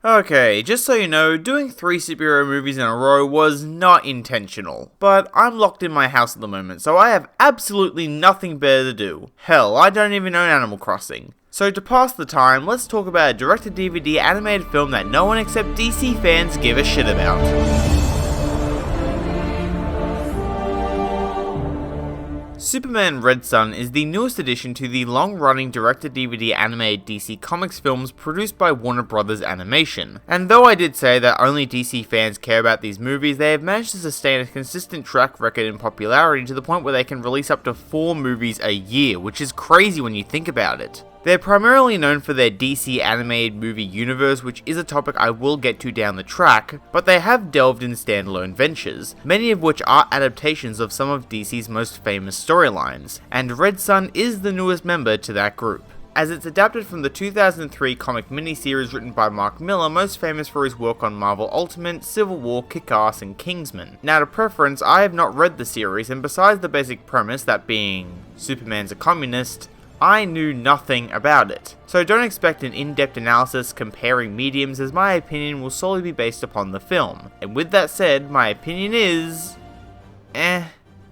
Okay, just so you know, doing 3 superhero movies in a row was not intentional. But I'm locked in my house at the moment, so I have absolutely nothing better to do. Hell, I don't even own Animal Crossing. So to pass the time, let's talk about a direct-to-DVD animated film that no one except DC fans give a shit about. Superman Red Son is the newest addition to the long-running direct-to-DVD animated DC Comics films produced by Warner Bros. Animation. And though I did say that only DC fans care about these movies, they have managed to sustain a consistent track record in popularity to the point where they can release up to 4 movies a year, which is crazy when you think about it. They're primarily known for their DC animated movie universe, which is a topic I will get to down the track, but they have delved in standalone ventures, many of which are adaptations of some of DC's most famous storylines, and Red Son is the newest member to that group, as it's adapted from the 2003 comic miniseries written by Mark Miller, most famous for his work on Marvel Ultimate, Civil War, Kick-Ass, and Kingsman. Now to preference, I have not read the series, and besides the basic premise, that being Superman's a communist, I knew nothing about it. So don't expect an in-depth analysis comparing mediums, as my opinion will solely be based upon the film. And with that said, my opinion is...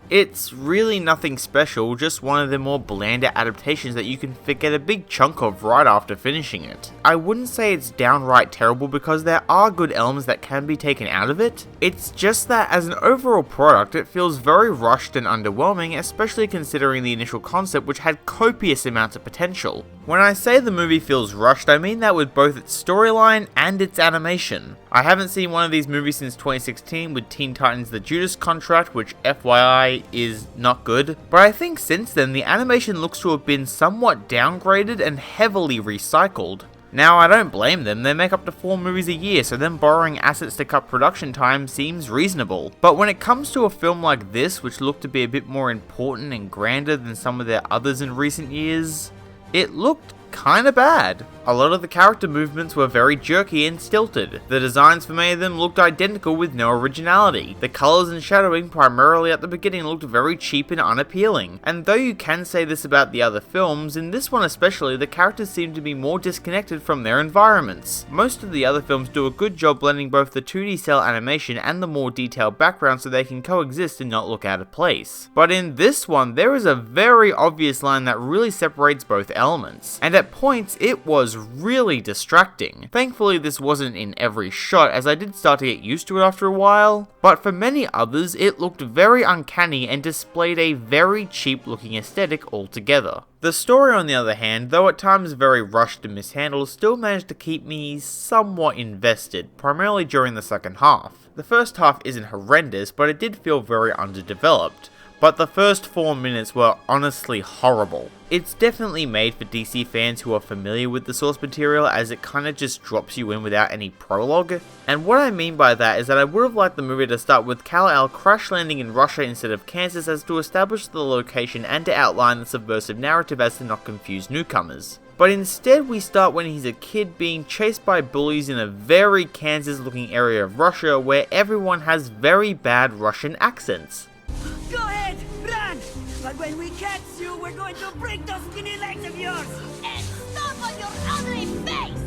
It's really nothing special, just one of the more blander adaptations that you can forget a big chunk of right after finishing it. I wouldn't say it's downright terrible because there are good elements that can be taken out of it. It's just that as an overall product, it feels very rushed and underwhelming, especially considering the initial concept, which had copious amounts of potential. When I say the movie feels rushed, I mean that with both its storyline and its animation. I haven't seen one of these movies since 2016 with Teen Titans The Judas Contract, which FYI is not good, but I think since then the animation looks to have been somewhat downgraded and heavily recycled. Now I don't blame them, they make up to 4 movies a year, so them borrowing assets to cut production time seems reasonable. But when it comes to a film like this, which looked to be a bit more important and grander than some of their others in recent years, it looked kinda bad. A lot of the character movements were very jerky and stilted. The designs for many of them looked identical with no originality. The colours and shadowing, primarily at the beginning, looked very cheap and unappealing. And though you can say this about the other films, in this one especially, the characters seem to be more disconnected from their environments. Most of the other films do a good job blending both the 2D cell animation and the more detailed background so they can coexist and not look out of place. But in this one, there is a very obvious line that really separates both elements. And at points, it was really distracting. Thankfully, this wasn't in every shot, as I did start to get used to it after a while, but for many others, it looked very uncanny and displayed a very cheap looking aesthetic altogether. The story, on the other hand, though at times very rushed and mishandled, still managed to keep me somewhat invested, primarily during the second half. The first half isn't horrendous, but it did feel very underdeveloped. But the first 4 minutes were honestly horrible. It's definitely made for DC fans who are familiar with the source material, as it kinda just drops you in without any prologue. And what I mean by that is that I would have liked the movie to start with Kal-El crash landing in Russia instead of Kansas, as to establish the location and to outline the subversive narrative as to not confuse newcomers. But instead we start when he's a kid being chased by bullies in a very Kansas looking area of Russia where everyone has very bad Russian accents. Go ahead, run! But when we catch you, we're going to break those skinny legs of yours! And stomp on your ugly face!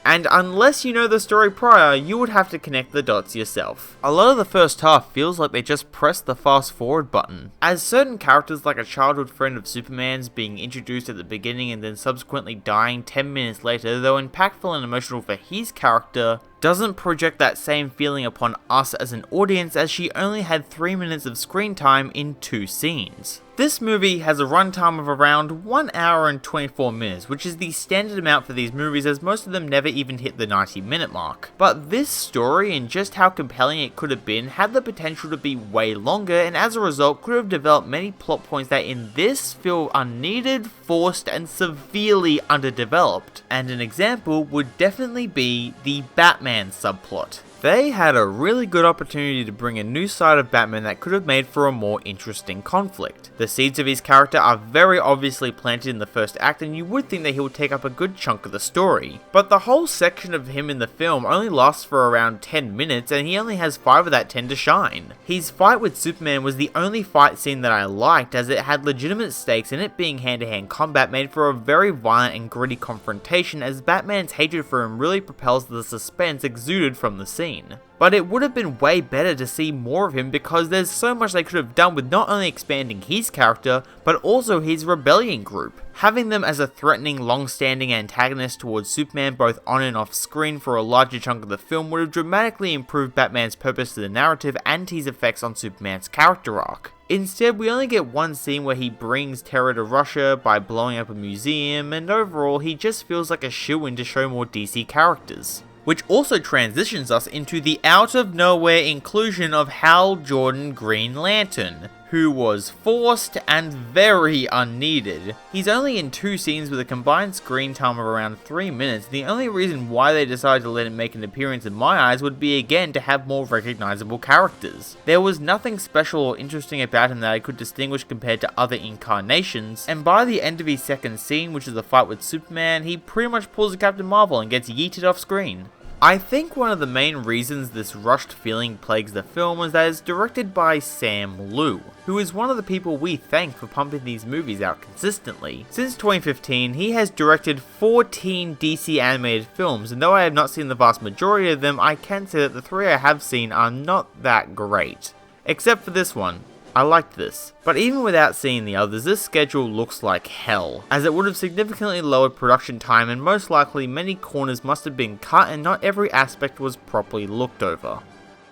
And unless you know the story prior, you would have to connect the dots yourself. A lot of the first half feels like they just pressed the fast forward button, as certain characters like a childhood friend of Superman's being introduced at the beginning and then subsequently dying 10 minutes later, though impactful and emotional for his character, doesn't project that same feeling upon us as an audience, as she only had 3 minutes of screen time in 2 scenes. This movie has a runtime of around 1 hour and 24 minutes, which is the standard amount for these movies, as most of them never even hit the 90-minute mark. But this story, and just how compelling it could have been, had the potential to be way longer, and as a result could have developed many plot points that in this feel unneeded, forced, and severely underdeveloped. And an example would definitely be the Batman subplot. They had a really good opportunity to bring a new side of Batman that could have made for a more interesting conflict. The seeds of his character are very obviously planted in the first act, and you would think that he would take up a good chunk of the story. But the whole section of him in the film only lasts for around 10 minutes, and he only has 5 of that 10 to shine. His fight with Superman was the only fight scene that I liked, as it had legitimate stakes, and it being hand-to-hand combat made for a very violent and gritty confrontation, as Batman's hatred for him really propels the suspense exuded from the scene. But it would have been way better to see more of him, because there's so much they could have done with not only expanding his character, but also his rebellion group. Having them as a threatening, long-standing antagonist towards Superman both on and off screen for a larger chunk of the film would have dramatically improved Batman's purpose to the narrative and his effects on Superman's character arc. Instead, we only get one scene where he brings terror to Russia by blowing up a museum, and overall he just feels like a shoo-in to show more DC characters. Which also transitions us into the out-of-nowhere inclusion of Hal Jordan Green Lantern, who was forced and very unneeded. He's only in 2 scenes with a combined screen time of around 3 minutes. The only reason why they decided to let him make an appearance in my eyes would be again to have more recognizable characters. There was nothing special or interesting about him that I could distinguish compared to other incarnations, and by the end of his second scene, which is the fight with Superman, he pretty much pulls a Captain Marvel and gets yeeted off screen. I think one of the main reasons this rushed feeling plagues the film is that it's directed by Sam Liu, who is one of the people we thank for pumping these movies out consistently. Since 2015, he has directed 14 DC animated films, and though I have not seen the vast majority of them, I can say that the 3 I have seen are not that great. Except for this one. I liked this. But even without seeing the others, this schedule looks like hell, as it would have significantly lowered production time, and most likely many corners must have been cut and not every aspect was properly looked over.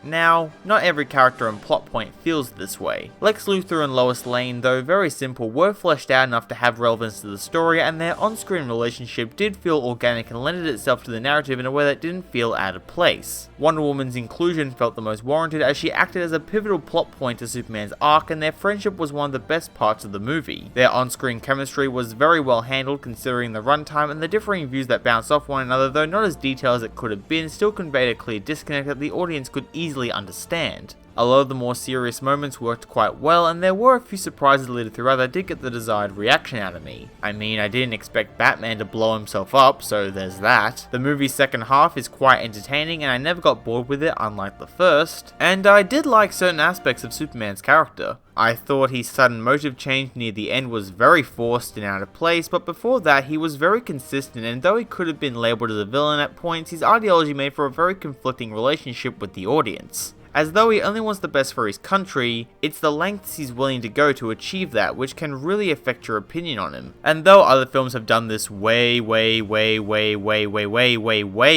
Now, not every character and plot point feels this way. Lex Luthor and Lois Lane, though very simple, were fleshed out enough to have relevance to the story, and their on-screen relationship did feel organic and lended itself to the narrative in a way that didn't feel out of place. Wonder Woman's inclusion felt the most warranted, as she acted as a pivotal plot point to Superman's arc, and their friendship was one of the best parts of the movie. Their on-screen chemistry was very well handled considering the runtime, and the differing views that bounced off one another, though not as detailed as it could have been, still conveyed a clear disconnect that the audience could easily understand. A lot of the more serious moments worked quite well, and there were a few surprises littered throughout that did get the desired reaction out of me. I mean, I didn't expect Batman to blow himself up, so there's that. The movie's second half is quite entertaining, and I never got bored with it, unlike the first. And I did like certain aspects of Superman's character. I thought his sudden motive change near the end was very forced and out of place, but before that he was very consistent, and though he could have been labelled as a villain at points, his ideology made for a very conflicting relationship with the audience. As though he only wants the best for his country, it's the lengths he's willing to go to achieve that which can really affect your opinion on him. And though other films have done this way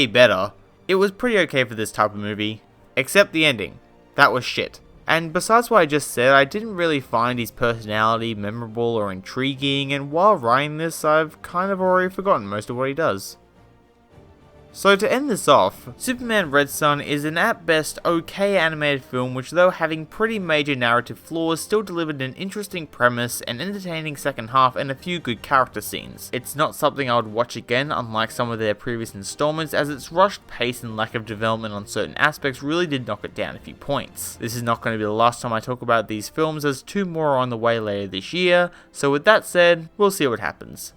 better, it was pretty okay for this type of movie. Except the ending. That was shit. And besides what I just said, I didn't really find his personality memorable or intriguing, and while writing this, I've kind of already forgotten most of what he does. So to end this off, Superman Red Son is an at best okay animated film which, though having pretty major narrative flaws, still delivered an interesting premise, an entertaining second half, and a few good character scenes. It's not something I would watch again, unlike some of their previous installments, as its rushed pace and lack of development on certain aspects really did knock it down a few points. This is not going to be the last time I talk about these films, as 2 more are on the way later this year, so with that said, we'll see what happens.